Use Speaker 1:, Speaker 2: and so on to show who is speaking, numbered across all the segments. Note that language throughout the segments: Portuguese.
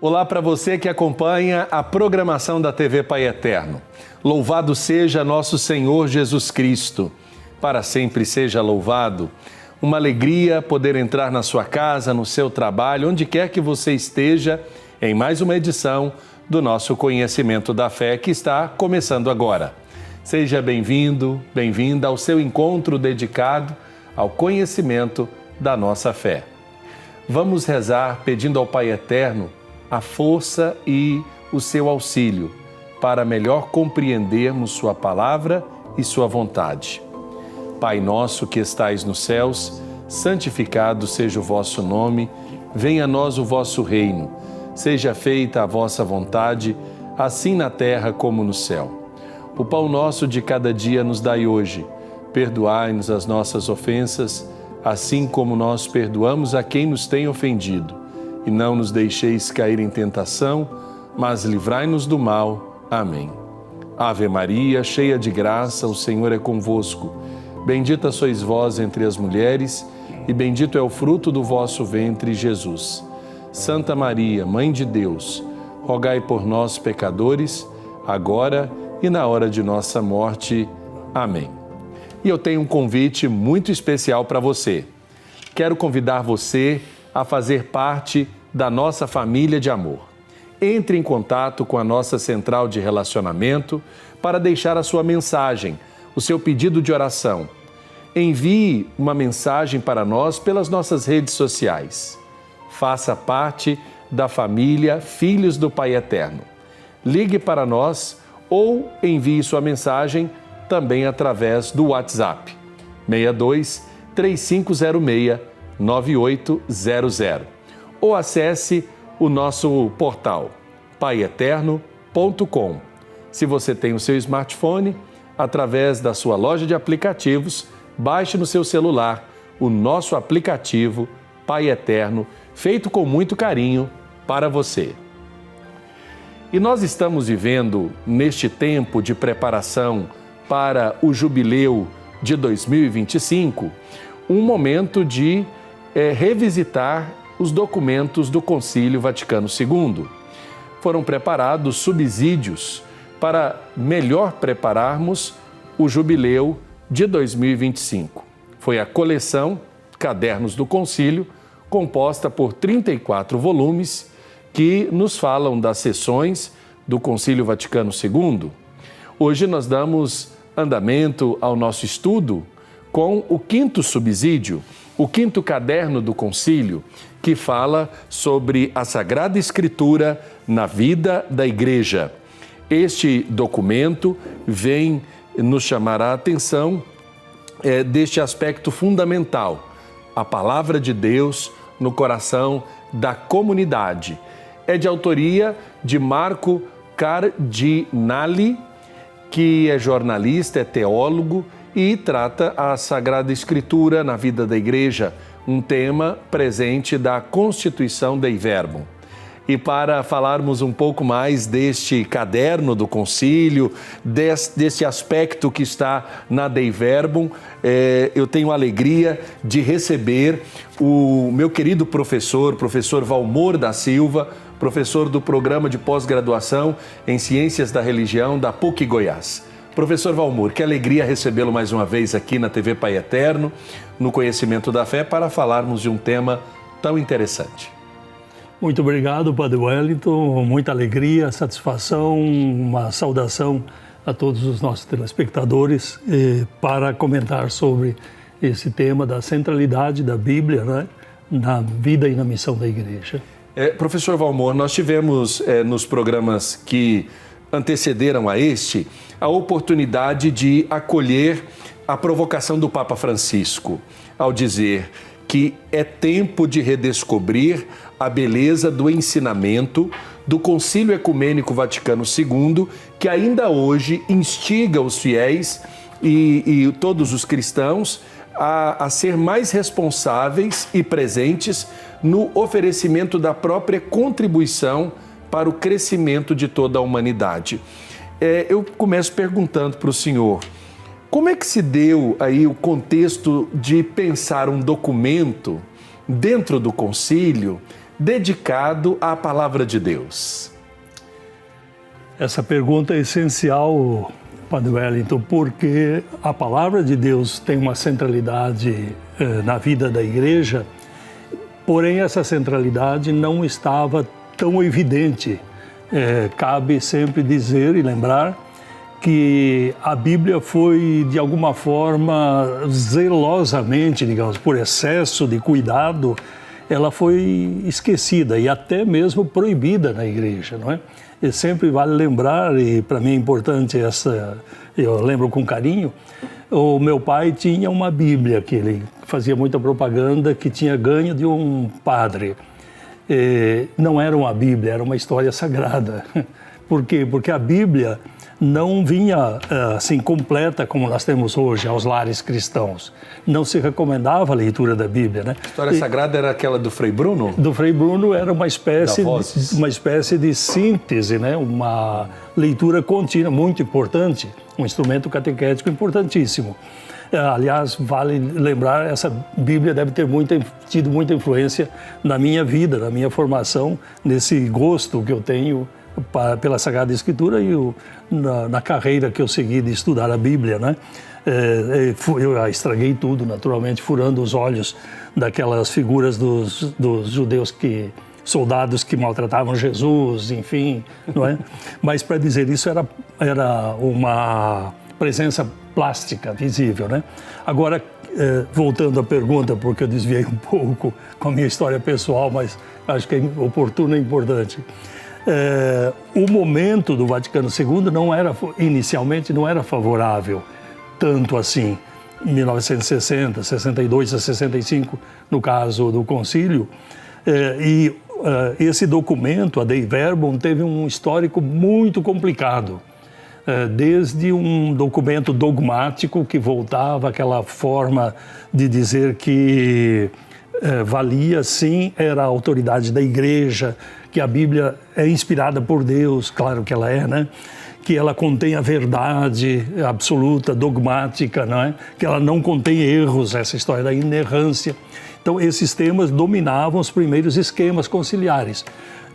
Speaker 1: Olá para você que acompanha a programação da TV Pai Eterno. Louvado seja nosso Senhor Jesus Cristo. Para sempre seja louvado. Uma alegria poder entrar na sua casa, no seu trabalho, onde quer que você esteja, em mais uma edição do nosso Conhecimento da Fé que está começando agora. Seja bem-vindo, bem-vinda ao seu encontro dedicado ao conhecimento da nossa fé. Vamos rezar pedindo ao Pai Eterno a força e o seu auxílio para melhor compreendermos sua palavra e sua vontade. Pai nosso que estais nos céus, santificado seja o vosso nome, venha a nós o vosso reino, seja feita a vossa vontade, assim na terra como no céu. O pão nosso de cada dia nos dai hoje, perdoai-nos as nossas ofensas, assim como nós perdoamos a quem nos tem ofendido. E não nos deixeis cair em tentação, mas livrai-nos do mal. Amém. Ave Maria, cheia de graça, o Senhor é convosco. Bendita sois vós entre as mulheres, e bendito é o fruto do vosso ventre, Jesus. Santa Maria, Mãe de Deus, rogai por nós, pecadores, agora e na hora de nossa morte. Amém. E eu tenho um convite muito especial para você. Quero convidar você a fazer parte da nossa família de amor. Entre em contato com a nossa central de relacionamento para deixar a sua mensagem, o seu pedido de oração. Envie uma mensagem para nós pelas nossas redes sociais. Faça parte da família Filhos do Pai Eterno. Ligue para nós ou envie sua mensagem também através do WhatsApp 62 3506 9800 ou acesse o nosso portal paieterno.com. Se você tem o seu smartphone, através da sua loja de aplicativos, baixe no seu celular o nosso aplicativo Pai Eterno, feito com muito carinho para você. E nós estamos vivendo, neste tempo de preparação para o jubileu de 2025, um momento de revisitar os documentos do Concílio Vaticano II. Foram preparados subsídios para melhor prepararmos o jubileu de 2025. Foi a coleção Cadernos do Concílio, composta por 34 volumes, que nos falam das sessões do Concílio Vaticano II. Hoje nós damos andamento ao nosso estudo com o quinto subsídio, o quinto caderno do concílio, que fala sobre a Sagrada Escritura na vida da Igreja. Este documento vem nos chamar a atenção deste aspecto fundamental, a Palavra de Deus no coração da comunidade. É de autoria de Marco Cardinali, que é jornalista, é teólogo e trata a Sagrada Escritura na vida da Igreja, um tema presente da Constituição Dei Verbum. E para falarmos um pouco mais deste caderno do concílio, desse aspecto que está na Dei Verbum, eu tenho a alegria de receber o meu querido professor Valmor da Silva, professor do programa de pós-graduação em Ciências da Religião da PUC Goiás. Professor Valmor, que alegria recebê-lo mais uma vez aqui na TV Pai Eterno, no Conhecimento da Fé, para falarmos de um tema tão interessante.
Speaker 2: Muito obrigado, Padre Wellington, muita alegria, satisfação, uma saudação a todos os nossos telespectadores para comentar sobre esse tema da centralidade da Bíblia, né, na vida e na missão da Igreja.
Speaker 1: Professor Valmor, nós tivemos nos programas que antecederam a este a oportunidade de acolher a provocação do Papa Francisco ao dizer que é tempo de redescobrir a beleza do ensinamento do Concílio Ecumênico Vaticano II, que ainda hoje instiga os fiéis e todos os cristãos a ser mais responsáveis e presentes no oferecimento da própria contribuição para o crescimento de toda a humanidade. Eu começo perguntando para o senhor, como é que se deu aí o contexto de pensar um documento dentro do concílio dedicado à palavra de Deus?
Speaker 2: Essa pergunta é essencial, Padre Wellington, porque a palavra de Deus tem uma centralidade na vida da igreja, porém essa centralidade não estava tão evidente. Cabe sempre dizer e lembrar que a Bíblia foi, de alguma forma, zelosamente, digamos, por excesso de cuidado, ela foi esquecida e até mesmo proibida na igreja, não é? E sempre vale lembrar, e para mim é importante eu lembro com carinho, o meu pai tinha uma Bíblia que ele fazia muita propaganda, que tinha ganho de um padre. Não era uma Bíblia, era uma história sagrada. Por quê? Porque a Bíblia não vinha assim completa como nós temos hoje aos lares cristãos. Não se recomendava a leitura da Bíblia, né?
Speaker 1: A história sagrada era aquela do Frei Bruno?
Speaker 2: Do Frei Bruno era uma espécie de síntese, né? Uma leitura contínua muito importante, um instrumento catequético importantíssimo. Aliás, vale lembrar, essa Bíblia deve ter tido muita influência na minha vida, na minha formação, nesse gosto que eu tenho pela Sagrada Escritura e na carreira que eu segui de estudar a Bíblia, né? Eu estraguei tudo, naturalmente, furando os olhos daquelas figuras dos judeus soldados que maltratavam Jesus, enfim, não é? Mas para dizer isso era uma presença plástica, visível, né? Agora, voltando à pergunta, porque eu desviei um pouco com a minha história pessoal, mas acho que é oportuno e importante. O momento do Vaticano II inicialmente não era favorável tanto assim. Em 1960, 62 a 65, no caso do concílio, esse documento, a Dei Verbum, teve um histórico muito complicado. Desde um documento dogmático que voltava àquela forma de dizer que valia, sim, era a autoridade da Igreja, que a Bíblia é inspirada por Deus, claro que ela é, né? Que ela contém a verdade absoluta, dogmática, não é? Que ela não contém erros, essa história da inerrância. Então, esses temas dominavam os primeiros esquemas conciliares.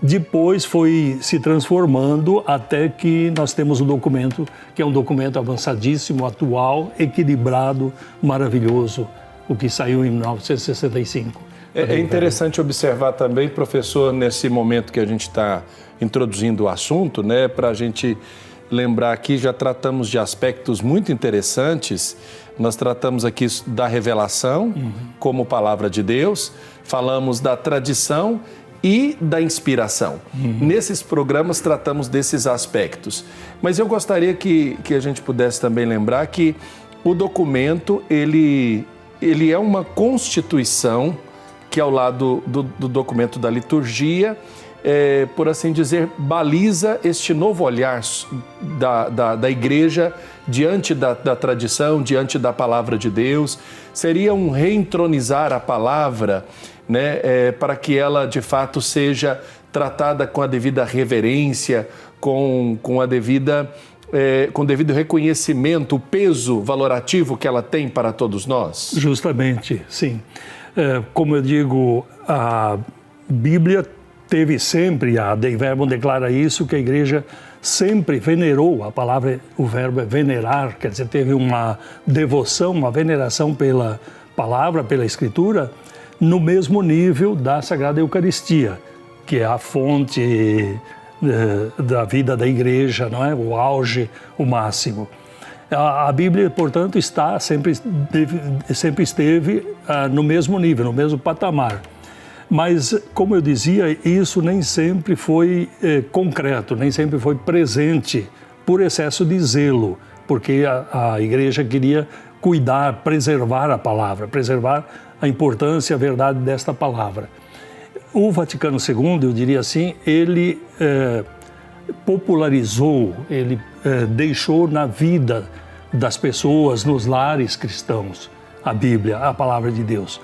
Speaker 2: Depois foi se transformando até que nós temos um documento que é um documento avançadíssimo, atual, equilibrado, maravilhoso, o que saiu em 1965.
Speaker 1: É interessante observar também, professor, nesse momento que a gente está introduzindo o assunto, né, para a gente lembrar aqui, já tratamos de aspectos muito interessantes. Nós tratamos aqui da revelação como palavra de Deus, falamos da tradição e da inspiração. Nesses programas tratamos desses aspectos. Mas eu gostaria que a gente pudesse também lembrar que o documento, ele é uma constituição que ao lado do documento da liturgia, por assim dizer, baliza este novo olhar da igreja diante da tradição, diante da palavra de Deus. Seria um reentronizar a palavra, né, para que ela de fato seja tratada com a devida reverência, com o devido reconhecimento, o peso valorativo que ela tem para todos nós? Justamente, sim. Como eu digo, a Bíblia teve sempre, a Dei Verbum declara isso, que a Igreja sempre venerou, o verbo é venerar, quer dizer, teve uma devoção, uma veneração pela palavra, pela Escritura, no mesmo nível da Sagrada Eucaristia, que é a fonte da vida da Igreja, não é? O auge, o máximo. A Bíblia, portanto, sempre esteve no mesmo nível, no mesmo patamar. Mas, como eu dizia, isso nem sempre foi concreto, nem sempre foi presente por excesso de zelo, porque a Igreja queria cuidar, preservar a palavra, preservar a importância, a verdade desta palavra. O Vaticano II, eu diria assim, ele popularizou, ele deixou na vida das pessoas, nos lares cristãos, a Bíblia, a palavra de Deus.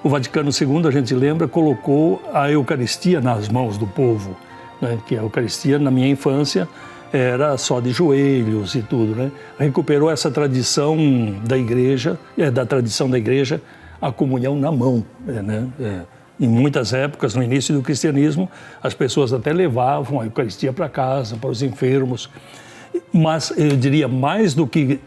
Speaker 1: O Vaticano II, a gente lembra, colocou a Eucaristia nas mãos do povo, né? Que a Eucaristia, na minha infância, era só de joelhos e tudo, né? Recuperou essa tradição da Igreja, a comunhão na mão, né?
Speaker 2: Em muitas épocas, no início do cristianismo, as pessoas até levavam a Eucaristia para casa, para os enfermos. Mas eu diria, mais do que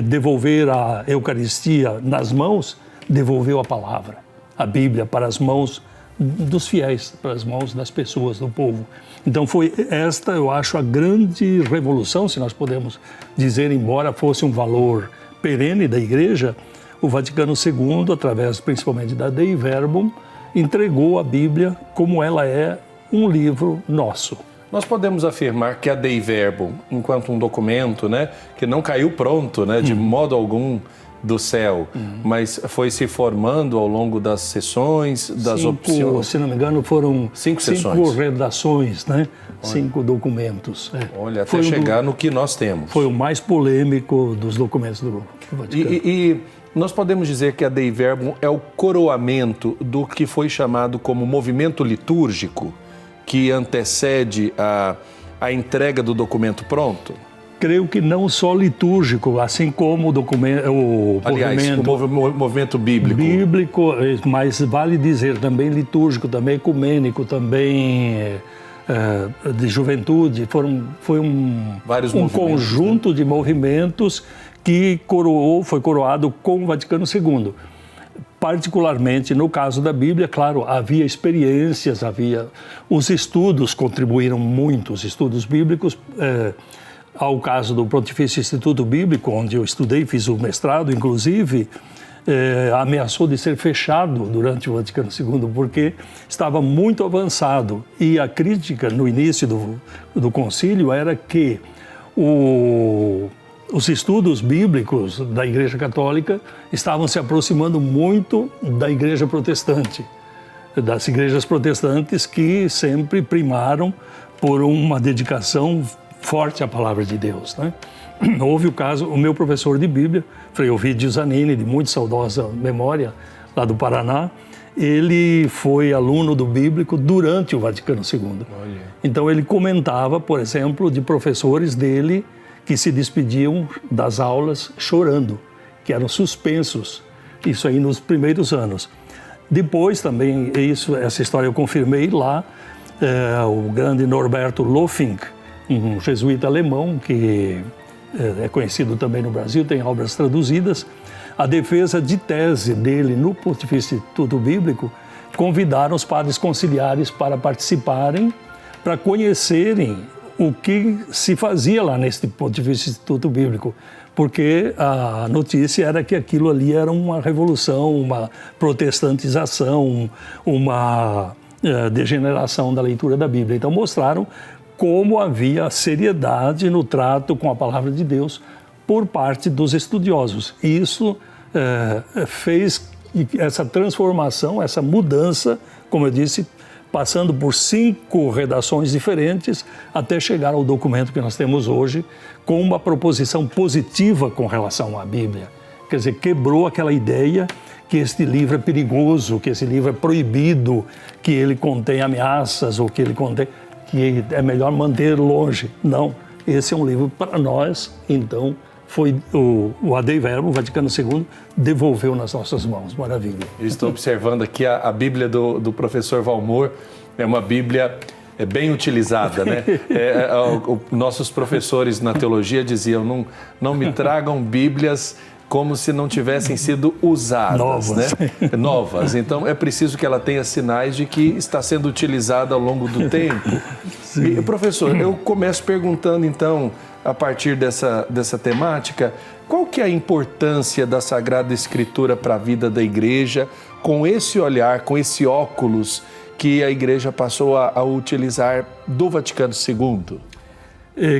Speaker 2: devolver a Eucaristia nas mãos, devolveu a palavra, a Bíblia, para as mãos dos fiéis, para as mãos das pessoas, do povo. Então foi esta, eu acho, a grande revolução, se nós podemos dizer, embora fosse um valor perene da Igreja, o Vaticano II, através principalmente da Dei Verbum, entregou a Bíblia como ela é um livro nosso.
Speaker 1: Nós podemos afirmar que a Dei Verbum, enquanto um documento, né, que não caiu pronto, né, de modo algum do céu, mas foi se formando ao longo das sessões, das opções.
Speaker 2: Se não me engano, foram cinco redações, né?
Speaker 1: Olha.
Speaker 2: 5 documentos.
Speaker 1: Olha, até chegar no que nós temos.
Speaker 2: Foi o mais polêmico dos documentos do Vaticano.
Speaker 1: E nós podemos dizer que a Dei Verbum é o coroamento do que foi chamado como movimento litúrgico, que antecede a entrega do documento pronto?
Speaker 2: Creio que não só litúrgico, assim como
Speaker 1: o movimento bíblico.
Speaker 2: Bíblico, mas vale dizer também litúrgico, também ecumênico, também de juventude. Foi um conjunto, né, de movimentos que foi coroado com o Vaticano II. Particularmente no caso da Bíblia, claro, havia experiências, os estudos contribuíram muito, os estudos bíblicos. Ao caso do Pontifício Instituto Bíblico, onde eu estudei, fiz o mestrado, inclusive, ameaçou de ser fechado durante o Vaticano II, porque estava muito avançado. E a crítica no início do concílio era que os estudos bíblicos da Igreja Católica estavam se aproximando muito da Igreja Protestante, das igrejas protestantes que sempre primaram por uma dedicação forte à palavra de Deus, né? Houve o caso, o meu professor de Bíblia, Frei Ovidio Zanini, de muito saudosa memória, lá do Paraná, ele foi aluno do Bíblico durante o Vaticano II.
Speaker 1: Olha.
Speaker 2: Então ele comentava, por exemplo, de professores dele que se despediam das aulas chorando, que eram suspensos, isso aí nos primeiros anos. Depois também, essa história eu confirmei lá, o grande Norberto Loffink, um jesuíta alemão que é conhecido também no Brasil, tem obras traduzidas. A defesa de tese dele no Pontifício Instituto Bíblico convidaram os padres conciliares para participarem, para conhecerem o que se fazia lá nesse Pontifício Instituto Bíblico, porque a notícia era que aquilo ali era uma revolução, uma protestantização, uma degeneração da leitura da Bíblia. Então mostraram como havia seriedade no trato com a palavra de Deus por parte dos estudiosos. E isso fez essa transformação, essa mudança, como eu disse, passando por 5 redações diferentes, até chegar ao documento que nós temos hoje, com uma proposição positiva com relação à Bíblia. Quer dizer, quebrou aquela ideia que este livro é perigoso, que esse livro é proibido, que ele contém ameaças, ou que ele contém... que é melhor manter longe. Não, esse é um livro para nós, então foi o Dei Verbum, o Vaticano II, devolveu nas nossas mãos. Maravilha.
Speaker 1: Eu estou observando aqui a Bíblia do professor Valmor, é uma Bíblia bem utilizada, né? Nossos professores na teologia diziam, não me tragam Bíblias como se não tivessem sido usadas,
Speaker 2: novas,
Speaker 1: né? Novas. Então, é preciso que ela tenha sinais de que está sendo utilizada ao longo do tempo. E, professor, eu começo perguntando, então, a partir dessa temática, qual que é a importância da Sagrada Escritura para a vida da Igreja, com esse olhar, com esse óculos que a Igreja passou a utilizar do Vaticano II?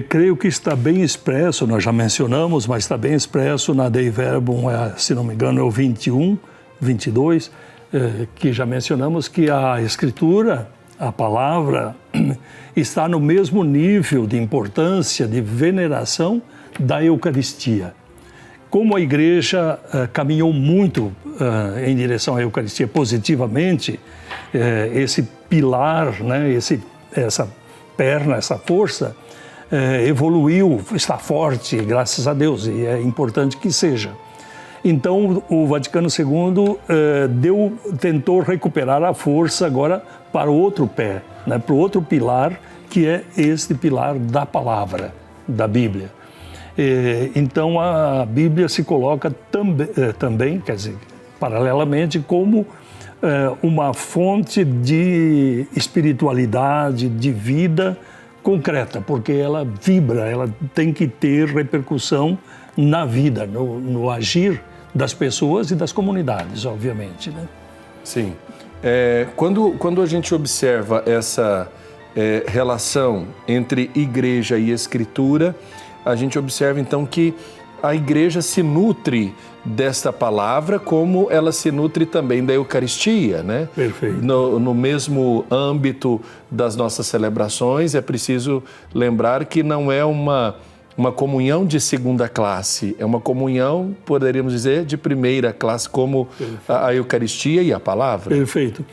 Speaker 2: Creio que está bem expresso, nós já mencionamos, mas está bem expresso na Dei Verbum, se não me engano, é o 21, 22, que já mencionamos que a Escritura, a palavra, está no mesmo nível de importância, de veneração da Eucaristia. Como a Igreja caminhou muito em direção à Eucaristia positivamente, esse pilar, né, essa perna, essa força, evoluiu, está forte, graças a Deus, e é importante que seja. Então, o Vaticano II tentou recuperar a força agora para o outro pé, né, para o outro pilar, que é este pilar da palavra, da Bíblia. Então, a Bíblia se coloca também, quer dizer, paralelamente, como uma fonte de espiritualidade, de vida concreta, porque ela vibra, ela tem que ter repercussão na vida, no agir das pessoas e das comunidades, obviamente, né?
Speaker 1: Sim. Quando a gente observa essa relação entre igreja e escritura, a gente observa então que a igreja se nutre desta palavra como ela se nutre também da Eucaristia, né?
Speaker 2: Perfeito.
Speaker 1: No mesmo âmbito das nossas celebrações, é preciso lembrar que não é uma comunhão de segunda classe, é uma comunhão, poderíamos dizer, de primeira classe, como a Eucaristia e a palavra.
Speaker 2: Perfeito.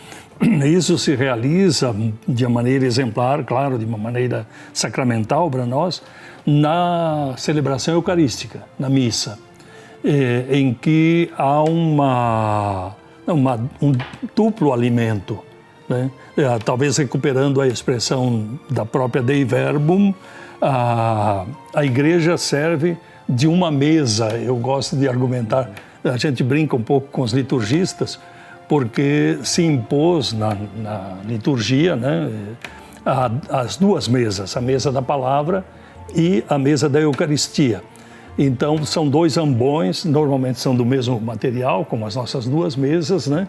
Speaker 2: Isso se realiza de uma maneira exemplar, claro, de uma maneira sacramental para nós, na celebração eucarística, na missa, em que há um duplo alimento, né? Talvez recuperando a expressão da própria Dei Verbum, a igreja serve de uma mesa. Eu gosto de argumentar, a gente brinca um pouco com os liturgistas, porque se impôs na liturgia, né, as duas mesas, a mesa da palavra e a mesa da Eucaristia. Então, são dois ambões, normalmente são do mesmo material, como as nossas duas mesas, né,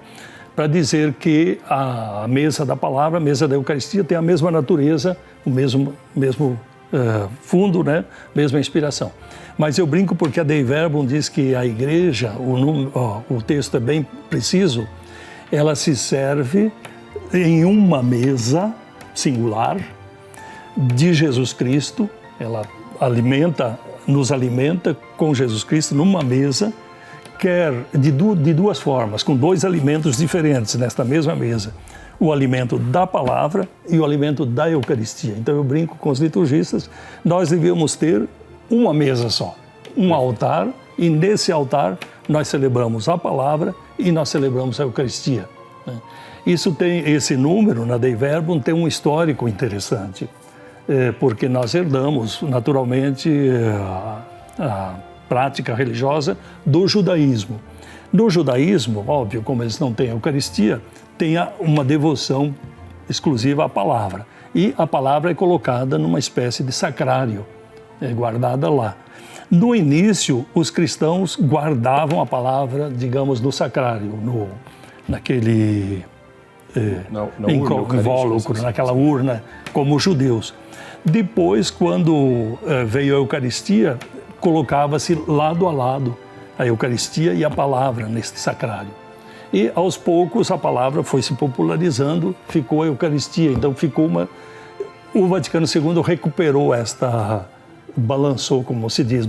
Speaker 2: para dizer que a mesa da palavra, a mesa da Eucaristia, tem a mesma natureza, o mesmo fundo, né, mesma inspiração. Mas eu brinco porque a Dei Verbum diz que a igreja, o texto é bem preciso, ela se serve em uma mesa singular de Jesus Cristo, ela nos alimenta com Jesus Cristo numa mesa, quer de duas formas, com dois alimentos diferentes nesta mesma mesa. O alimento da palavra e o alimento da Eucaristia. Então eu brinco com os liturgistas, nós devemos ter uma mesa só, um altar, e nesse altar nós celebramos a palavra e nós celebramos a Eucaristia. Esse número na Dei Verbum tem um histórico interessante, porque nós herdamos naturalmente a prática religiosa do judaísmo. No judaísmo, óbvio, como eles não têm a Eucaristia, tem uma devoção exclusiva à palavra. E a palavra é colocada numa espécie de sacrário, guardada lá. No início, os cristãos guardavam a palavra, digamos, no sacrário, naquele invólucro, naquela urna, como os judeus. Depois, quando veio a Eucaristia, colocava-se lado a lado a Eucaristia e a palavra neste sacrário. E, aos poucos, a palavra foi se popularizando, ficou a Eucaristia. Então, o Vaticano II recuperou balanceou, como se diz,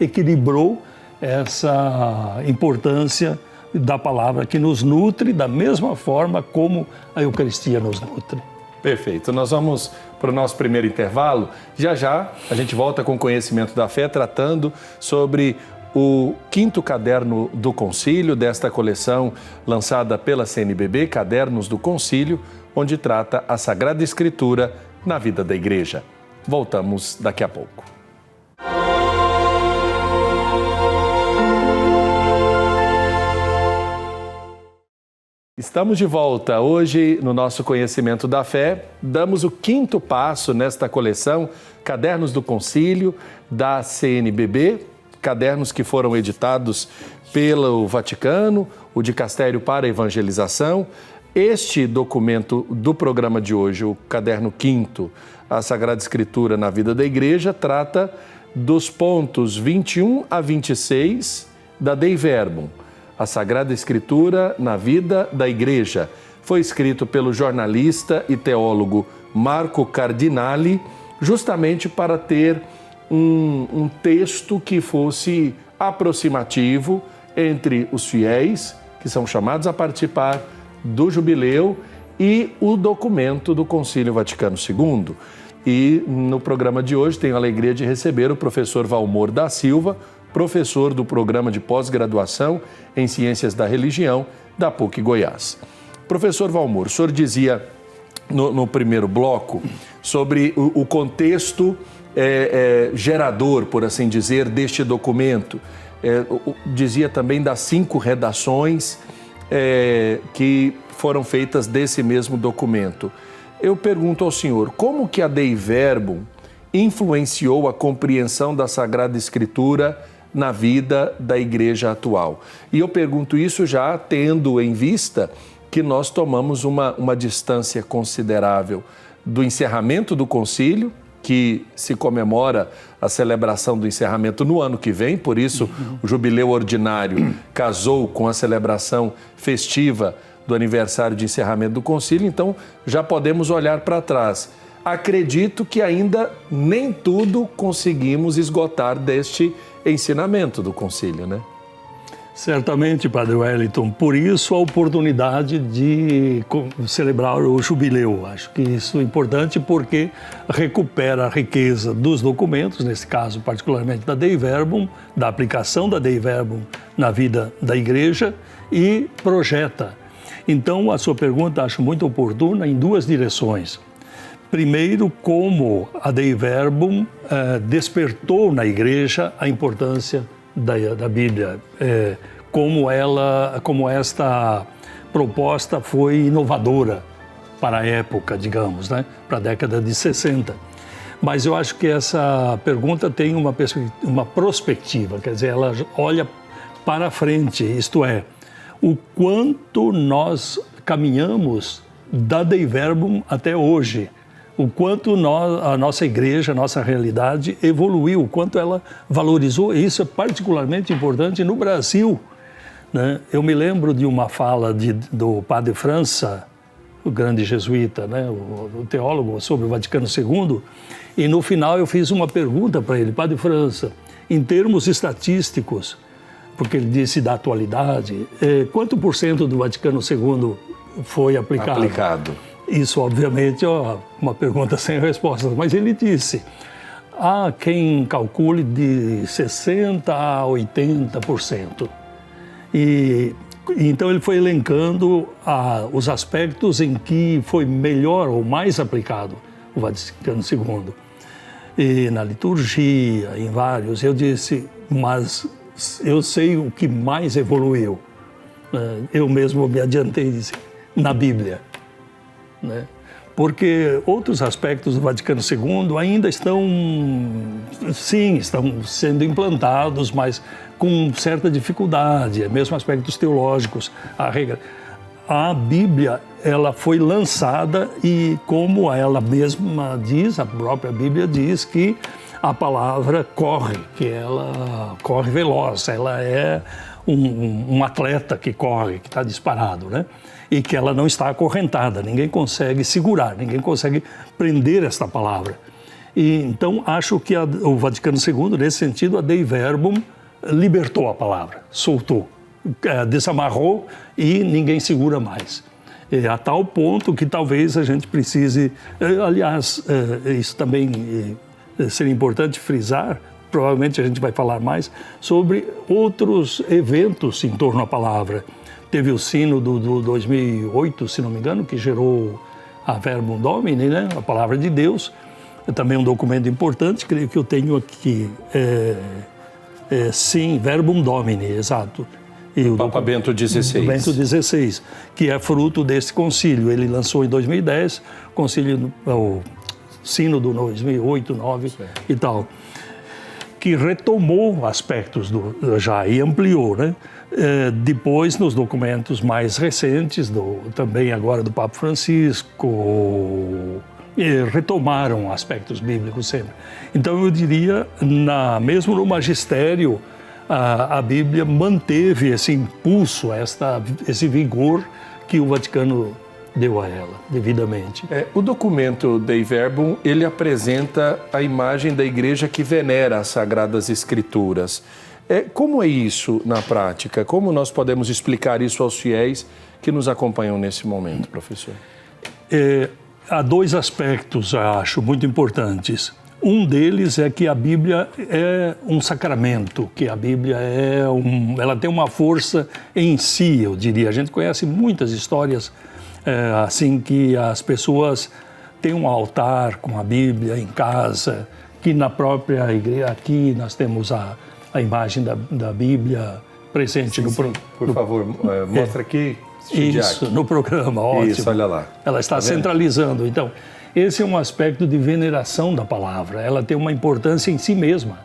Speaker 2: equilibrou essa importância da palavra que nos nutre da mesma forma como a Eucaristia nos nutre.
Speaker 1: Perfeito. Nós vamos para o nosso primeiro intervalo. Já já a gente volta com o Conhecimento da Fé, tratando sobre o 5º caderno do Concílio, desta coleção lançada pela CNBB, Cadernos do Concílio, onde trata a Sagrada Escritura na vida da Igreja. Voltamos daqui a pouco. Estamos de volta. Hoje, no nosso Conhecimento da Fé, damos o 5º passo nesta coleção, Cadernos do Concílio, da CNBB, cadernos que foram editados pelo Vaticano, o Dicastério para a Evangelização. Este documento do programa de hoje, o Caderno 5º, a Sagrada Escritura na Vida da Igreja, trata dos pontos 21 a 26 da Dei Verbum, a Sagrada Escritura na Vida da Igreja. Foi escrito pelo jornalista e teólogo Marco Cardinali, justamente para ter um texto que fosse aproximativo entre os fiéis, que são chamados a participar do jubileu, e o documento do Concílio Vaticano II. E no programa de hoje tenho a alegria de receber o professor Valmor da Silva, professor do programa de pós-graduação em Ciências da Religião da PUC Goiás. Professor Valmor, o senhor dizia no primeiro bloco sobre o contexto gerador, por assim dizer, deste documento. Dizia também das 5 redações que foram feitas desse mesmo documento. Eu pergunto ao senhor, como que a Dei Verbum influenciou a compreensão da Sagrada Escritura na vida da igreja atual? E eu pergunto isso já tendo em vista que nós tomamos uma distância considerável do encerramento do concílio, que se comemora a celebração do encerramento no ano que vem, por isso o jubileu ordinário casou com a celebração festiva do aniversário de encerramento do concílio, então já podemos olhar para trás. Acredito que ainda nem tudo conseguimos esgotar deste ensinamento do concílio, né?
Speaker 2: Certamente, Padre Wellington. Por isso a oportunidade de celebrar o jubileu. Acho que isso é importante porque recupera a riqueza dos documentos, nesse caso particularmente da Dei Verbum, da aplicação da Dei Verbum na vida da igreja e projeta. Então, a sua pergunta acho muito oportuna em 2 direções. Primeiro, como a Dei Verbum despertou na igreja a importância da Bíblia, como esta proposta foi inovadora para a época, digamos, né? Para a década de 60. Mas eu acho que essa pergunta tem uma perspectiva, quer dizer, ela olha para frente, isto é, o quanto nós caminhamos da Dei Verbum até hoje, o quanto a nossa igreja, a nossa realidade evoluiu, o quanto ela valorizou. E isso é particularmente importante no Brasil, né? Eu me lembro de uma fala do Padre França, o grande jesuíta, né? o teólogo, sobre o Vaticano II, e no final eu fiz uma pergunta para ele: Padre França, em termos estatísticos, porque ele disse da atualidade, quanto por cento do Vaticano II foi aplicado? Isso, obviamente, é uma pergunta sem resposta, mas ele disse: há quem calcule de 60% a 80%. E então ele foi elencando os aspectos em que foi melhor ou mais aplicado o Vaticano II. E na liturgia, em vários, eu disse, mas eu sei o que mais evoluiu. Eu mesmo me adiantei e disse, na Bíblia. Né? Porque outros aspectos do Vaticano II ainda estão sendo implantados, mas com certa dificuldade, mesmo aspectos teológicos. A Bíblia, ela foi lançada e, como ela mesma diz, a própria Bíblia diz que a palavra corre, que ela corre veloz, ela é um atleta que corre, que está disparado, né? E que ela não está acorrentada, ninguém consegue segurar, ninguém consegue prender esta palavra. E então acho que o Vaticano II, nesse sentido, a Dei Verbum libertou a palavra, soltou, desamarrou e ninguém segura mais. A tal ponto que talvez a gente precise, aliás, isso também seria importante frisar, provavelmente a gente vai falar mais, sobre outros eventos em torno à palavra. Teve o sínodo do 2008, se não me engano, que gerou a Verbum Domini, né? A palavra de Deus. É também um documento importante, creio que eu tenho aqui. Sim, Verbum Domini, exato. E o
Speaker 1: Papa Bento XVI.
Speaker 2: Bento XVI, que é fruto desse concílio. Ele lançou em 2010, o sínodo 2008, 2009 e tal, que retomou aspectos já e ampliou, né? Depois, nos documentos mais recentes, também agora do Papa Francisco, retomaram aspectos bíblicos sempre. Então, eu diria, mesmo no magistério, a Bíblia manteve esse impulso, esse vigor que o Vaticano deu a ela, devidamente.
Speaker 1: O documento Dei Verbum, ele apresenta a imagem da igreja que venera as Sagradas Escrituras. Como é isso na prática? Como nós podemos explicar isso aos fiéis que nos acompanham nesse momento, professor?
Speaker 2: Há 2 aspectos, acho, muito importantes. Um deles é que a Bíblia é um sacramento, que a Bíblia ela tem uma força em si, eu diria. A gente conhece muitas histórias assim que as pessoas têm um altar com a Bíblia em casa, que na própria igreja, aqui nós temos a imagem da Bíblia presente no programa.
Speaker 1: Por favor, mostra aqui.
Speaker 2: Isso, no programa, ótimo.
Speaker 1: Isso, olha lá.
Speaker 2: Ela está centralizando. Então, esse é um aspecto de veneração da palavra. Ela tem uma importância em si mesma,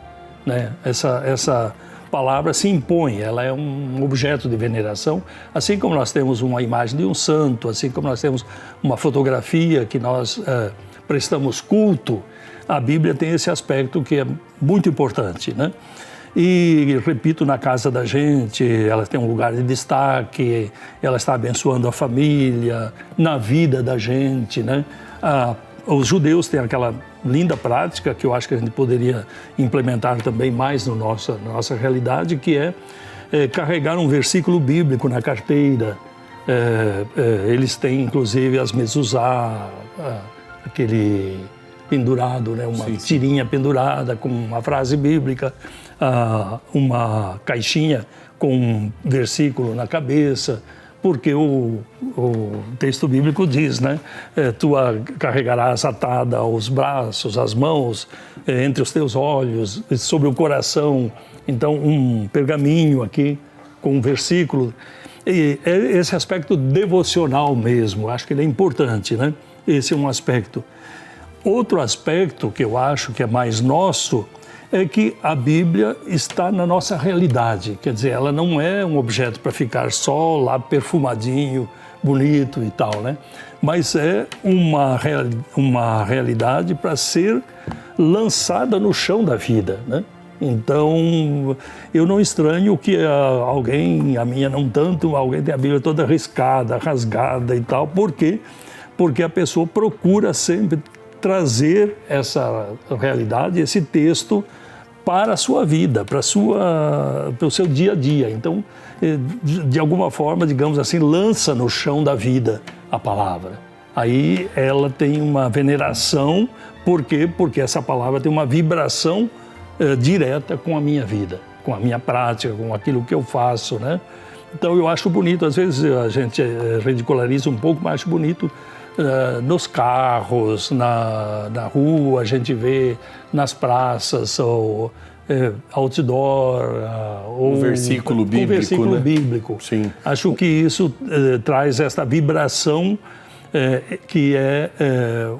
Speaker 2: né? Essa palavra se impõe, ela é um objeto de veneração, assim como nós temos uma imagem de um santo, assim como nós temos uma fotografia que nós prestamos culto, a Bíblia tem esse aspecto que é muito importante, né? E, repito, na casa da gente, ela tem um lugar de destaque, ela está abençoando a família, na vida da gente, né? Os judeus têm aquela linda prática que eu acho que a gente poderia implementar também mais na nossa realidade, que é carregar um versículo bíblico na carteira. Eles têm, inclusive, as mezuzá, aquele pendurado, né? Uma tirinha pendurada com uma frase bíblica, uma caixinha com um versículo na cabeça, porque o texto bíblico diz, né? Tu carregarás atada aos braços, às mãos, entre os teus olhos, sobre o coração. Então, um pergaminho aqui com um versículo. E esse aspecto devocional mesmo, acho que ele é importante, né? Esse é um aspecto. Outro aspecto que eu acho que é mais nosso é que a Bíblia está na nossa realidade. Quer dizer, ela não é um objeto para ficar só lá perfumadinho, bonito e tal, né? Mas é uma realidade para ser lançada no chão da vida, né? Então, eu não estranho que alguém, a minha não tanto, alguém tem a Bíblia toda riscada, rasgada e tal. Por quê? Porque a pessoa procura sempre trazer essa realidade, esse texto para a sua vida, para o seu dia a dia. Então, de alguma forma, digamos assim, lança no chão da vida a palavra. Aí ela tem uma veneração, por quê? Porque essa palavra tem uma vibração direta com a minha vida, com a minha prática, com aquilo que eu faço, né? Então eu acho bonito, às vezes a gente ridiculariza um pouco, mas acho bonito nos carros, na rua, a gente vê nas praças, ou outdoor, ou
Speaker 1: um versículo bíblico.
Speaker 2: Um versículo
Speaker 1: né?
Speaker 2: bíblico.
Speaker 1: Sim.
Speaker 2: Acho que isso traz esta vibração que é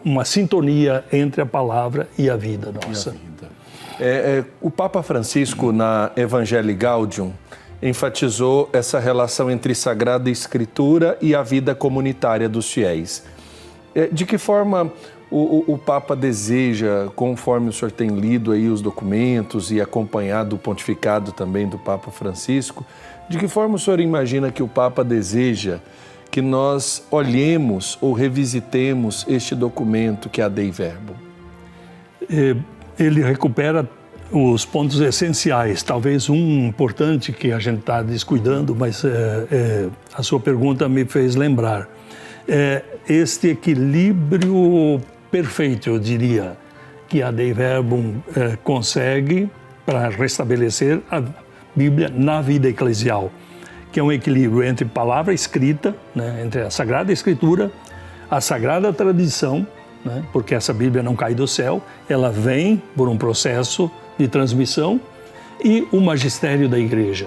Speaker 2: uma sintonia entre a palavra e a vida nossa.
Speaker 1: O Papa Francisco, na Evangelii Gaudium, enfatizou essa relação entre Sagrada Escritura e a vida comunitária dos fiéis. De que forma o Papa deseja, conforme o senhor tem lido aí os documentos e acompanhado o pontificado também do Papa Francisco, de que forma o senhor imagina que o Papa deseja que nós olhemos ou revisitemos este documento que é a Dei Verbum?
Speaker 2: Ele recupera os pontos essenciais, talvez um importante que a gente está descuidando, mas a sua pergunta me fez lembrar. Este equilíbrio perfeito, eu diria, que a Dei Verbum consegue para restabelecer a Bíblia na vida eclesial, que é um equilíbrio entre palavra escrita, né, entre a Sagrada Escritura, a Sagrada Tradição, né, porque essa Bíblia não cai do céu, ela vem por um processo de transmissão, e o magistério da Igreja.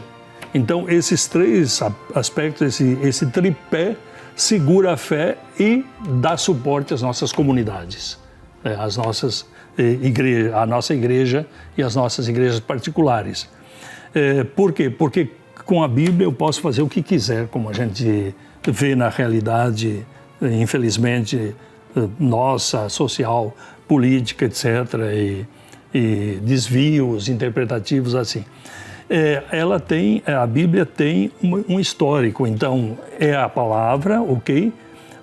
Speaker 2: Então, esses três aspectos, esse tripé, segura a fé e dá suporte às nossas comunidades, às nossas igrejas, à nossa igreja e às nossas igrejas particulares. Por quê? Porque com a Bíblia eu posso fazer o que quiser, como a gente vê na realidade, infelizmente, nossa, social, política, etc., e desvios interpretativos assim. A Bíblia tem um histórico, então é a palavra, ok,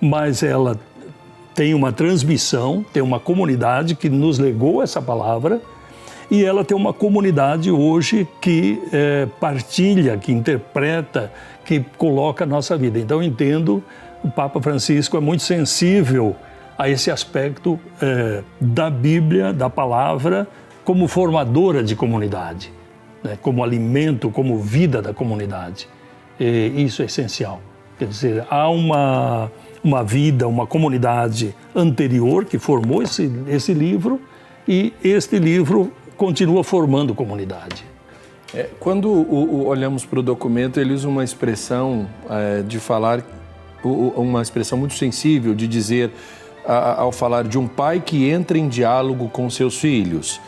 Speaker 2: mas ela tem uma transmissão, tem uma comunidade que nos legou essa palavra, e ela tem uma comunidade hoje que partilha, que interpreta, que coloca a nossa vida. Então eu entendo, o Papa Francisco é muito sensível a esse aspecto da Bíblia, da palavra, como formadora de comunidade, né? Como alimento, como vida da comunidade. Isso é essencial. Quer dizer, há uma vida, uma comunidade anterior que formou esse livro, e este livro continua formando comunidade.
Speaker 1: Quando olhamos para o documento, ele usa uma expressão de falar, uma expressão muito sensível de dizer, ao falar de um pai que entra em diálogo com seus filhos.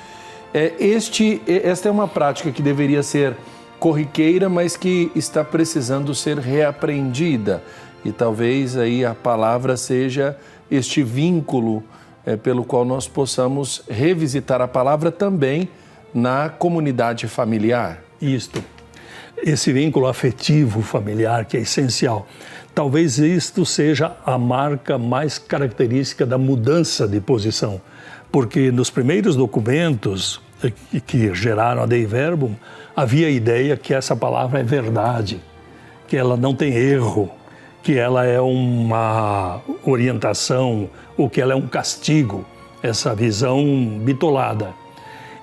Speaker 1: Esta é uma prática que deveria ser corriqueira, mas que está precisando ser reaprendida. E talvez aí a palavra seja este vínculo pelo qual nós possamos revisitar a palavra também na comunidade familiar.
Speaker 2: Esse vínculo afetivo familiar que é essencial. Talvez isto seja a marca mais característica da mudança de posição, porque nos primeiros documentos que geraram a Dei Verbum, havia a ideia que essa palavra é verdade, que ela não tem erro, que ela é uma orientação ou que ela é um castigo, essa visão bitolada.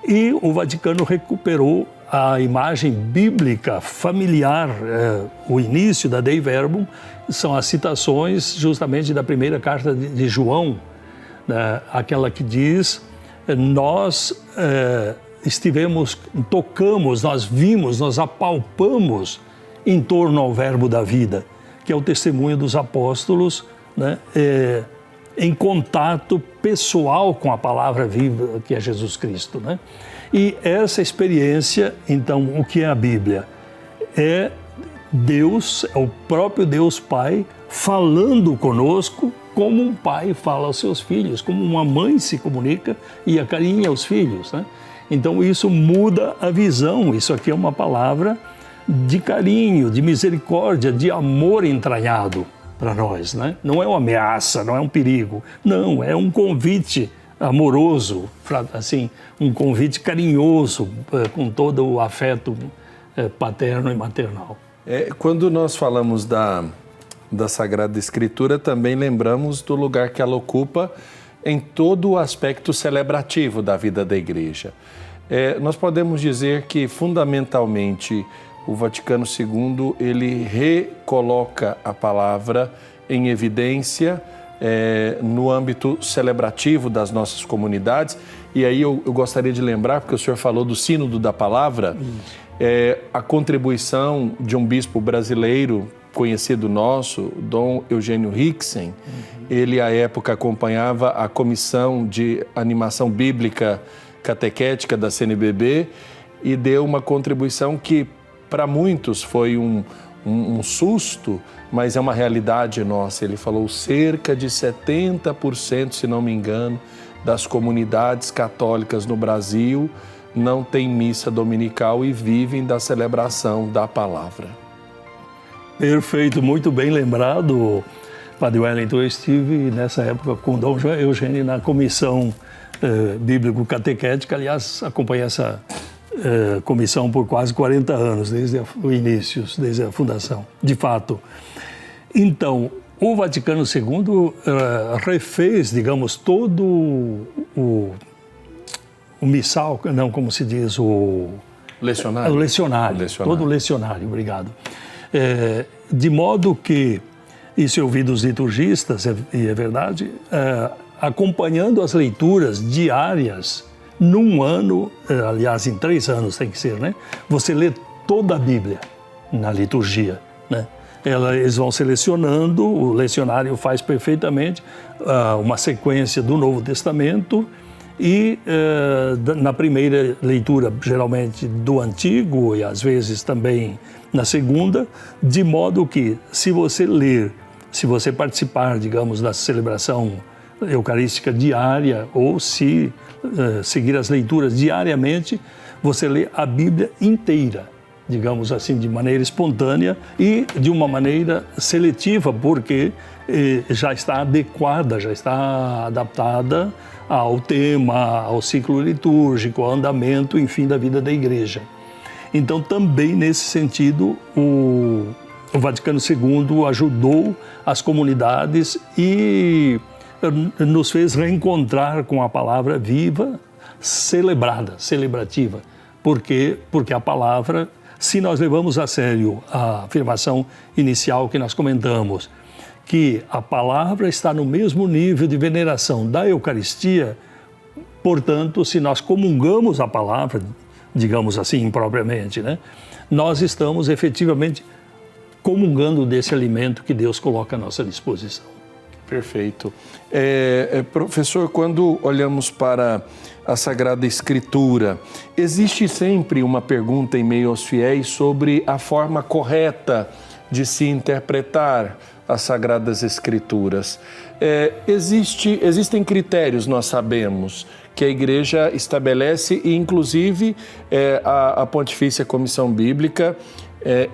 Speaker 2: E o Vaticano recuperou a imagem bíblica familiar. O início da Dei Verbum são as citações justamente da primeira carta de João, né? Aquela que diz: nós tocamos, nós vimos, nós apalpamos em torno ao verbo da vida, que é o testemunho dos apóstolos, né? Em contato pessoal com a palavra viva que é Jesus Cristo, né? E essa experiência, então, o que é a Bíblia? É Deus, é o próprio Deus Pai falando conosco como um pai fala aos seus filhos, como uma mãe se comunica e acarinha os filhos, né? Então isso muda a visão. Isso aqui é uma palavra de carinho, de misericórdia, de amor entranhado para nós, né? Não é uma ameaça, não é um perigo. Não, é um convite amoroso, assim, um convite carinhoso, com todo o afeto paterno e maternal.
Speaker 1: Quando nós falamos da Sagrada Escritura, também lembramos do lugar que ela ocupa em todo o aspecto celebrativo da vida da Igreja. Nós podemos dizer que, fundamentalmente, o Vaticano II, ele recoloca a palavra em evidência no âmbito celebrativo das nossas comunidades. E aí eu gostaria de lembrar, porque o senhor falou do Sínodo da Palavra, a contribuição de um bispo brasileiro conhecido nosso, Dom Eugênio Rixen. Ele, à época, acompanhava a Comissão de Animação Bíblica Catequética da CNBB e deu uma contribuição que, para muitos, foi um susto, mas é uma realidade nossa. Ele falou cerca de 70%, se não me engano, das comunidades católicas no Brasil não têm missa dominical e vivem da celebração da palavra.
Speaker 2: Perfeito, muito bem lembrado, Padre Wellington. Eu estive nessa época com o Dom Eugênio na Comissão Bíblico-Catequética. Aliás, acompanhei essa comissão por quase 40 anos, desde o início, desde a fundação, de fato. Então, o Vaticano II refez, digamos, todo o missal, não, como se diz, o
Speaker 1: lecionário.
Speaker 2: O lecionário, todo o lecionário, obrigado. De modo que, isso eu ouvi dos liturgistas, e é verdade, acompanhando as leituras diárias, num ano, aliás, em 3 anos tem que ser, né? Você lê toda a Bíblia na liturgia, né? Eles vão selecionando, o lecionário faz perfeitamente uma sequência do Novo Testamento e na primeira leitura, geralmente do Antigo e às vezes também na segunda, de modo que se você ler, se você participar, digamos, da celebração eucarística diária ou se seguir as leituras diariamente, você lê a Bíblia inteira, digamos assim, de maneira espontânea e de uma maneira seletiva, porque já está adequada, já está adaptada ao tema, ao ciclo litúrgico, ao andamento, enfim, da vida da Igreja. Então, também nesse sentido, o Vaticano II ajudou as comunidades e nos fez reencontrar com a palavra viva, celebrativa. Por quê? Porque a palavra, se nós levamos a sério a afirmação inicial que nós comentamos, que a palavra está no mesmo nível de veneração da Eucaristia, portanto, se nós comungamos a palavra, digamos assim, propriamente, né, nós estamos efetivamente comungando desse alimento que Deus coloca à nossa disposição.
Speaker 1: Perfeito. Professor, quando olhamos para a Sagrada Escritura, existe sempre uma pergunta em meio aos fiéis sobre a forma correta de se interpretar as Sagradas Escrituras. Existem critérios, nós sabemos, que a Igreja estabelece e, inclusive, a Pontifícia Comissão Bíblica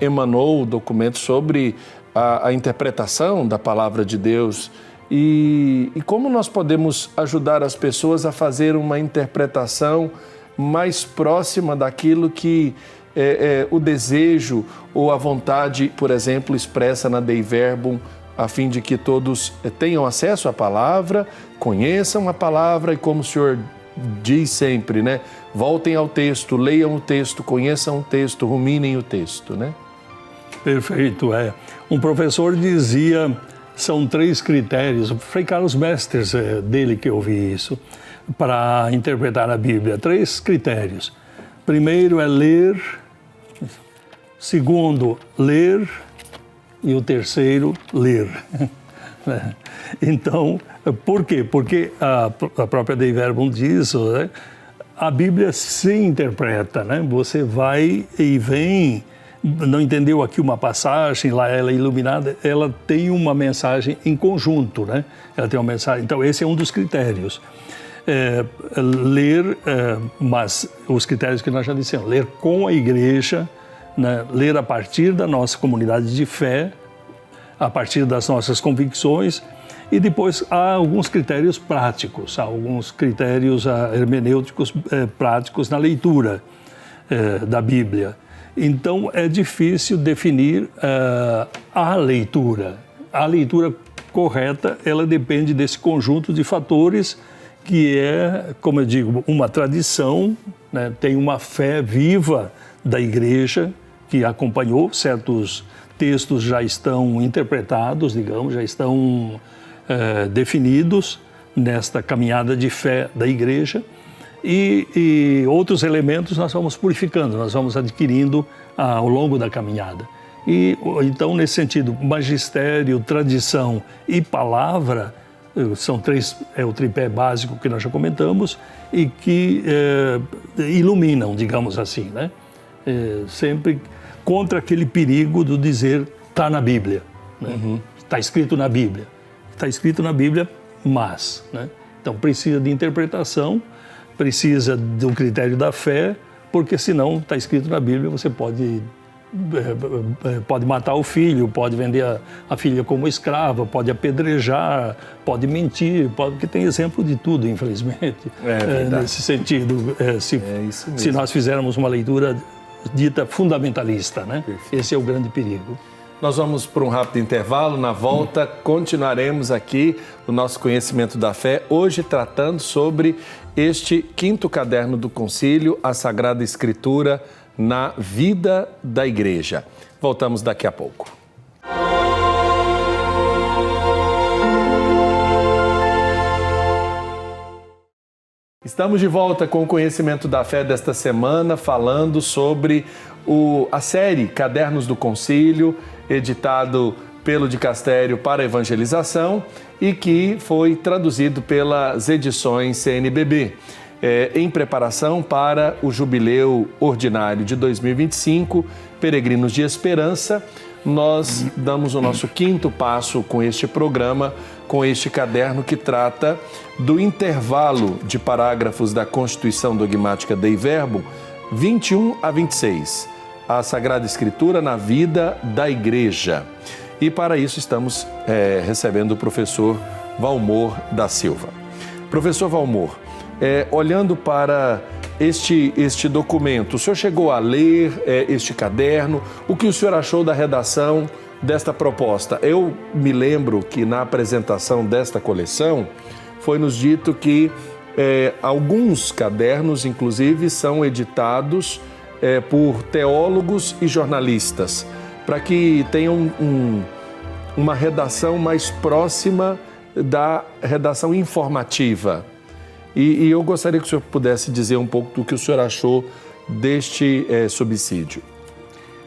Speaker 1: emanou documentos sobre a interpretação da Palavra de Deus. E como nós podemos ajudar as pessoas a fazer uma interpretação mais próxima daquilo que o desejo ou a vontade, por exemplo, expressa na Dei Verbum, a fim de que todos tenham acesso à palavra, conheçam a palavra e, como o senhor diz sempre, né? Voltem ao texto, leiam o texto, conheçam o texto, ruminem o texto, né?
Speaker 2: Perfeito, Um professor dizia, são 3 critérios, Frei Carlos Mestres, dele que eu vi isso, para interpretar a Bíblia. 3 critérios. Primeiro é ler, segundo, ler, e o terceiro, ler. Então, por quê? Porque a própria Dei Verbum diz, né? A Bíblia se interpreta, né? Você vai e vem, não entendeu aqui uma passagem, lá ela é iluminada, ela tem uma mensagem em conjunto, né? Ela tem uma mensagem, então esse é um dos critérios. Ler, mas os critérios que nós já dissemos, ler com a Igreja, né? Ler a partir da nossa comunidade de fé, a partir das nossas convicções, e depois há alguns critérios práticos, há alguns critérios hermenêuticos práticos na leitura da Bíblia. Então é difícil definir a leitura. A leitura correta, ela depende desse conjunto de fatores que é, como eu digo, uma tradição, né? Tem uma fé viva da Igreja que acompanhou, certos textos já estão interpretados, digamos, já estão definidos nesta caminhada de fé da Igreja, e outros elementos nós vamos purificando, nós vamos adquirindo ao longo da caminhada. E então, nesse sentido, magistério, tradição e palavra são 3, é o tripé básico que nós já comentamos e que iluminam, digamos assim, né? Sempre contra aquele perigo do dizer está na Bíblia, né? Está escrito na Bíblia. Está escrito na Bíblia, mas, né? Então precisa de interpretação, precisa do critério da fé, porque senão está escrito na Bíblia, você pode matar o filho, pode vender a filha como escrava, pode apedrejar, pode mentir, porque tem exemplo de tudo, infelizmente, nesse sentido, se nós fizermos uma leitura dita fundamentalista, né? Esse é o grande perigo.
Speaker 1: Nós vamos para um rápido intervalo, na volta continuaremos aqui o nosso Conhecimento da Fé, hoje tratando sobre este 5º caderno do Concílio, a Sagrada Escritura na vida da Igreja. Voltamos daqui a pouco. Estamos de volta com o Conhecimento da Fé desta semana, falando sobre a série Cadernos do Concílio, editado pelo Dicastério para a Evangelização e que foi traduzido pelas edições CNBB. Em preparação para o Jubileu Ordinário de 2025, Peregrinos de Esperança, nós damos o nosso 5º passo com este programa, com este caderno que trata do intervalo de parágrafos da Constituição Dogmática Dei Verbum 21 a 26, a Sagrada Escritura na vida da Igreja. E para isso estamos recebendo o professor Valmor da Silva. Professor Valmor, olhando para este documento, o senhor chegou a ler este caderno, o que o senhor achou da redação desta proposta. Eu me lembro que na apresentação desta coleção foi nos dito que alguns cadernos, inclusive, são editados por teólogos e jornalistas, para que tenham uma redação mais próxima da redação informativa. E eu gostaria que o senhor pudesse dizer um pouco do que o senhor achou deste subsídio.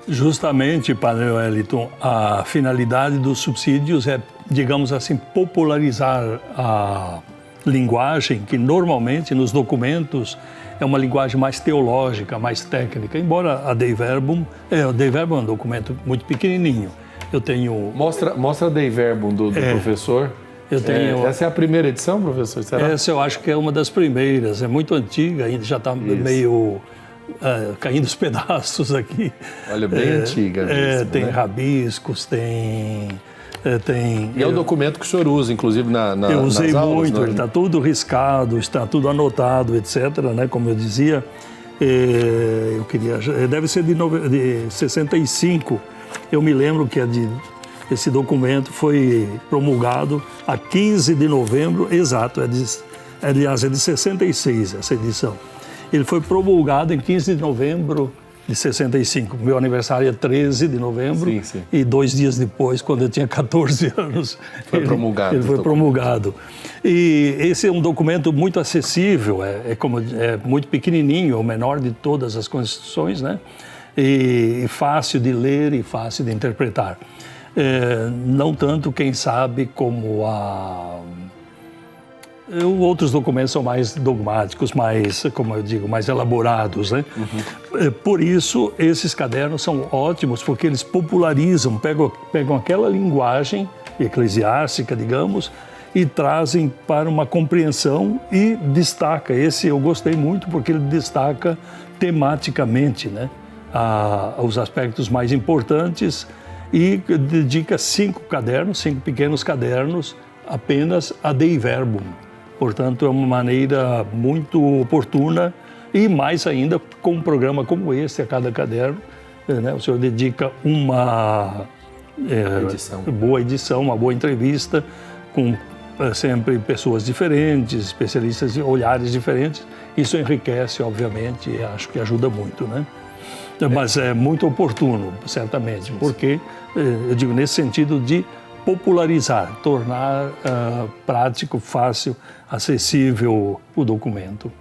Speaker 2: Justamente, Padre Wellington, a finalidade dos subsídios é, digamos assim, popularizar a linguagem que normalmente nos documentos é uma linguagem mais teológica, mais técnica, embora a Dei Verbum é um documento muito pequenininho. Eu tenho...
Speaker 1: Mostra a Dei Verbum do professor.
Speaker 2: Eu tenho...
Speaker 1: Essa é a primeira edição, professor? Será?
Speaker 2: Essa eu acho que é uma das primeiras, é muito antiga, ainda já está meio caindo os pedaços aqui.
Speaker 1: Olha, bem antiga mesmo,
Speaker 2: tem
Speaker 1: né?
Speaker 2: Rabiscos, tem...
Speaker 1: E é o documento que o senhor usa, inclusive,
Speaker 2: eu usei
Speaker 1: nas aulas,
Speaker 2: muito,
Speaker 1: né?
Speaker 2: ele está tudo riscado, está tudo anotado, etc., né, como eu dizia. Eu queria... Deve ser de 65. Eu me lembro que esse documento foi promulgado a 15 de novembro, exato, aliás, é de 66 essa edição. Ele foi promulgado em 15 de novembro de 65. Meu aniversário é 13 de novembro.
Speaker 1: Sim, sim.
Speaker 2: E 2 dias depois, quando eu tinha 14 anos, ele foi promulgado. E esse é um documento muito acessível, é muito pequenininho, é o menor de todas as constituições, né? E fácil de ler e fácil de interpretar. Não tanto, quem sabe, como outros documentos são mais dogmáticos, mais, como eu digo, mais elaborados, né? Uhum. Por isso, esses cadernos são ótimos, porque eles popularizam, pegam aquela linguagem eclesiástica, digamos, e trazem para uma compreensão e destaca. Esse eu gostei muito, porque ele destaca tematicamente, né, os aspectos mais importantes e dedica 5 pequenos cadernos, apenas a Dei Verbum. Portanto, é uma maneira muito oportuna e mais ainda com um programa como esse a cada caderno, né? O senhor dedica uma boa edição, uma boa entrevista com sempre pessoas diferentes, especialistas de olhares diferentes. Isso enriquece, obviamente, e acho que ajuda muito, né? Mas é muito oportuno, certamente, porque eu digo nesse sentido de popularizar, tornar prático, fácil, acessível o documento.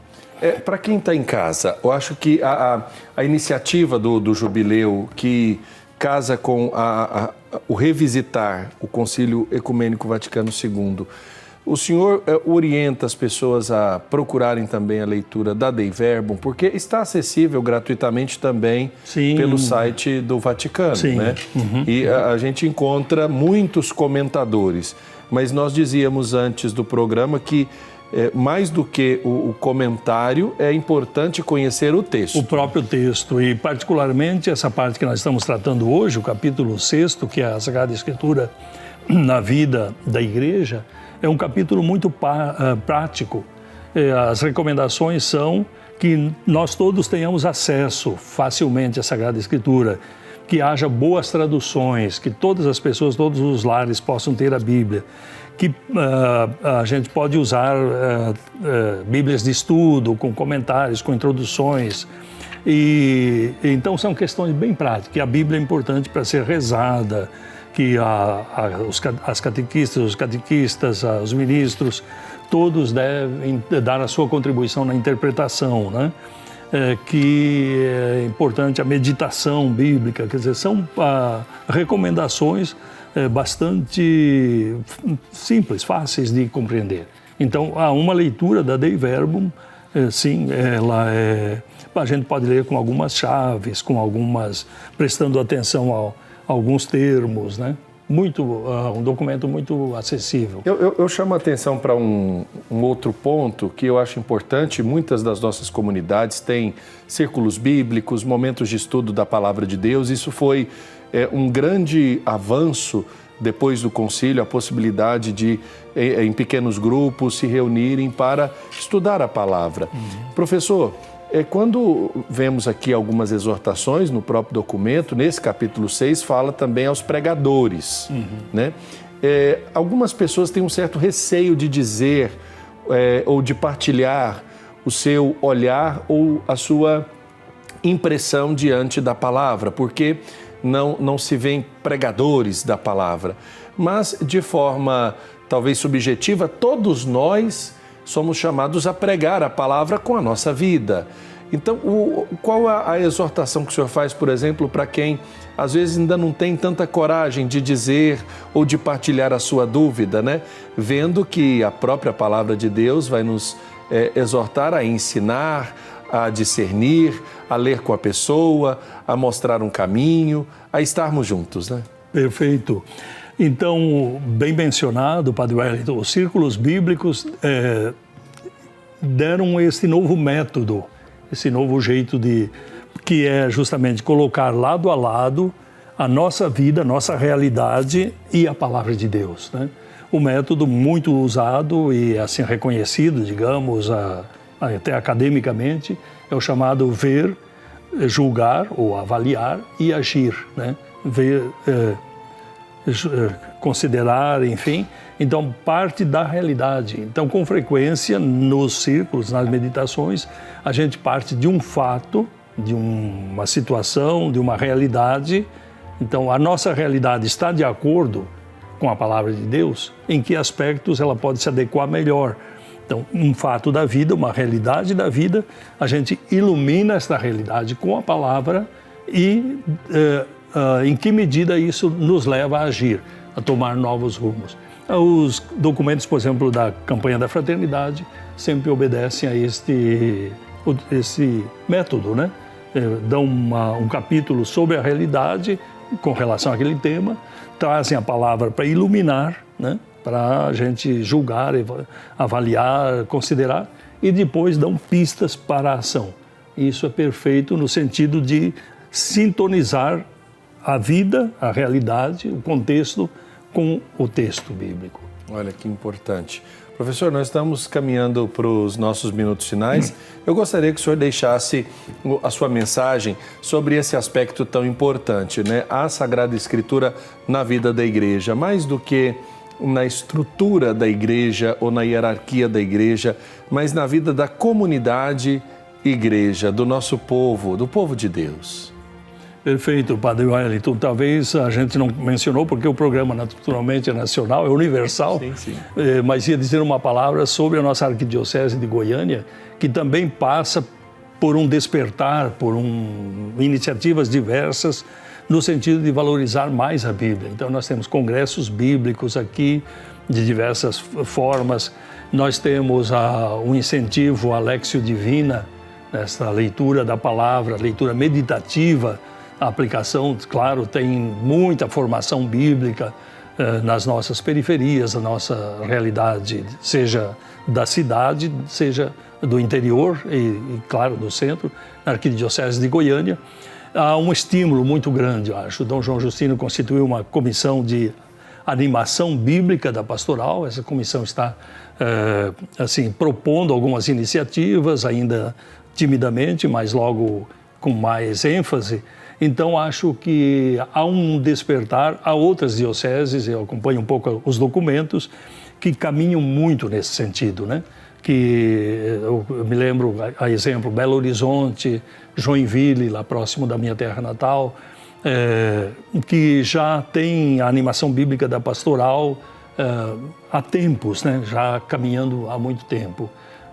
Speaker 1: Para quem está em casa, eu acho que a iniciativa do Jubileu, que casa com o revisitar o Concílio Ecumênico Vaticano II, o senhor orienta as pessoas a procurarem também a leitura da Dei Verbum, porque está acessível gratuitamente também pelo site do Vaticano, né? Uhum. E a gente encontra muitos comentadores, mas nós dizíamos antes do programa que mais do que o comentário, é importante conhecer o texto.
Speaker 2: O próprio texto, e particularmente essa parte que nós estamos tratando hoje, o capítulo 6º, que é a Sagrada Escritura na vida da Igreja, é um capítulo muito prático. As recomendações são que nós todos tenhamos acesso facilmente à Sagrada Escritura, que haja boas traduções, que todas as pessoas, todos os lares possam ter a Bíblia, que a gente pode usar Bíblias de estudo, com comentários, com introduções. E então são questões bem práticas, que a Bíblia é importante para ser rezada, que as catequistas, os catequistas, os ministros, todos devem dar a sua contribuição na interpretação, né? Que é importante a meditação bíblica, quer dizer, são recomendações bastante simples, fáceis de compreender. Então, há uma leitura da Dei Verbum, sim, a gente pode ler com algumas chaves, prestando atenção a alguns termos, né? Um documento muito acessível.
Speaker 1: Eu chamo a atenção para um outro ponto que eu acho importante. Muitas das nossas comunidades têm círculos bíblicos, momentos de estudo da Palavra de Deus. Isso foi um grande avanço depois do concílio, a possibilidade de, em pequenos grupos, se reunirem para estudar a Palavra. Uhum. Professor, Quando vemos aqui algumas exortações no próprio documento, nesse capítulo 6 fala também aos pregadores, né? Algumas pessoas têm um certo receio de dizer ou de partilhar o seu olhar ou a sua impressão diante da palavra, porque não se veem pregadores da palavra. Mas, de forma talvez subjetiva, todos nós somos chamados a pregar a palavra com a nossa vida. Então, qual a exortação que o senhor faz, por exemplo, para quem às vezes ainda não tem tanta coragem de dizer ou de partilhar a sua dúvida, né? Vendo que a própria palavra de Deus vai nos exortar a ensinar, a discernir, a ler com a pessoa, a mostrar um caminho, a estarmos juntos, né?
Speaker 2: Perfeito. Então, bem mencionado, Padre Wellington, os círculos bíblicos deram esse novo método, esse novo jeito que é justamente colocar lado a lado a nossa vida, a nossa realidade e a palavra de Deus, né? Um método muito usado e assim reconhecido, digamos, até academicamente, é o chamado ver, julgar ou avaliar e agir, né? Ver, considerar, enfim. Então, parte da realidade. Então, com frequência, nos círculos, nas meditações, a gente parte de um fato, de uma situação, de uma realidade. Então, a nossa realidade está de acordo com a palavra de Deus? Em que aspectos ela pode se adequar melhor? Então, um fato da vida, uma realidade da vida, a gente ilumina esta realidade com a palavra e em que medida isso nos leva a agir, a tomar novos rumos. Os documentos, por exemplo, da campanha da fraternidade sempre obedecem a esse método, né? Dão um capítulo sobre a realidade com relação àquele tema, trazem a palavra para iluminar, né? Para a gente julgar, avaliar, considerar, e depois dão pistas para a ação. Isso é perfeito no sentido de sintonizar a vida, a realidade, o contexto com o texto bíblico.
Speaker 1: Olha que importante. Professor, nós estamos caminhando para os nossos minutos finais. Eu gostaria que o senhor deixasse a sua mensagem sobre esse aspecto tão importante, né? A Sagrada Escritura na vida da igreja, mais do que na estrutura da igreja ou na hierarquia da igreja, mas na vida da comunidade igreja, do nosso povo, do povo de Deus.
Speaker 2: Perfeito, Padre Wellington. Talvez a gente não mencionou, porque o programa naturalmente é nacional, é universal,
Speaker 1: sim.
Speaker 2: Mas ia dizer uma palavra sobre a nossa Arquidiocese de Goiânia, que também passa por um despertar, por iniciativas diversas, no sentido de valorizar mais a Bíblia. Então, nós temos congressos bíblicos aqui, de diversas formas. Nós temos um incentivo à Lectio Divina, nessa leitura da palavra, leitura meditativa. A aplicação, claro, tem muita formação bíblica nas nossas periferias, na nossa realidade, seja da cidade, seja do interior e claro, do centro, na Arquidiocese de Goiânia. Há um estímulo muito grande, eu acho. Dom João Justino constituiu uma comissão de animação bíblica da pastoral. Essa comissão está, propondo algumas iniciativas, ainda timidamente, mas logo com mais ênfase. Então, acho que há um despertar. Há outras dioceses, eu acompanho um pouco os documentos, que caminham muito nesse sentido, né? Que eu me lembro, a exemplo, Belo Horizonte, Joinville, lá próximo da minha terra natal, que já tem a animação bíblica da pastoral há tempos, né? Já caminhando há muito tempo.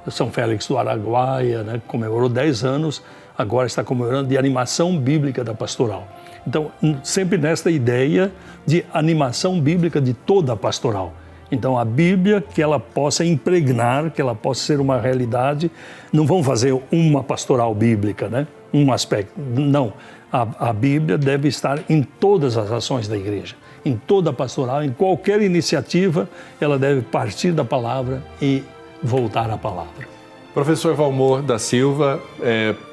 Speaker 2: São Félix do Araguaia, né? Comemorou 10 anos, agora está comemorando de animação bíblica da pastoral. Então, sempre nesta ideia de animação bíblica de toda a pastoral. Então, a Bíblia, que ela possa impregnar, que ela possa ser uma realidade. Não vão fazer uma pastoral bíblica, né? Um aspecto. Não. A Bíblia deve estar em todas as ações da igreja, em toda a pastoral, em qualquer iniciativa, ela deve partir da palavra e voltar à palavra.
Speaker 1: Professor Valmor da Silva,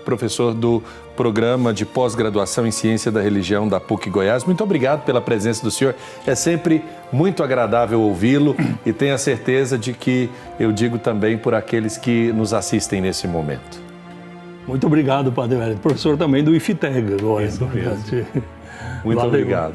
Speaker 1: professor do Programa de Pós-Graduação em Ciência da Religião da PUC Goiás. Muito obrigado pela presença do senhor. É sempre muito agradável ouvi-lo e tenho a certeza de que eu digo também por aqueles que nos assistem nesse momento.
Speaker 2: Muito obrigado, Padre Wellington. Professor também do IFTEG agora.
Speaker 1: Isso mesmo. Muito
Speaker 2: Valeu.
Speaker 1: obrigado.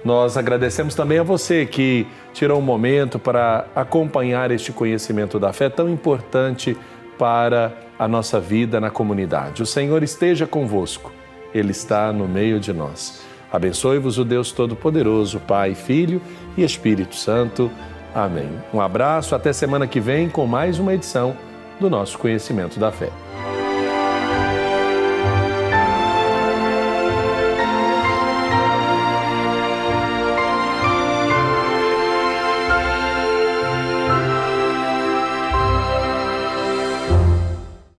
Speaker 1: Nós agradecemos também a você que tirou um momento para acompanhar este conhecimento da fé tão importante para a nossa vida na comunidade. O Senhor esteja convosco, Ele está no meio de nós. Abençoe-vos o Deus Todo-Poderoso, Pai, Filho e Espírito Santo. Amém. Um abraço, até semana que vem com mais uma edição do nosso Conhecimento da Fé.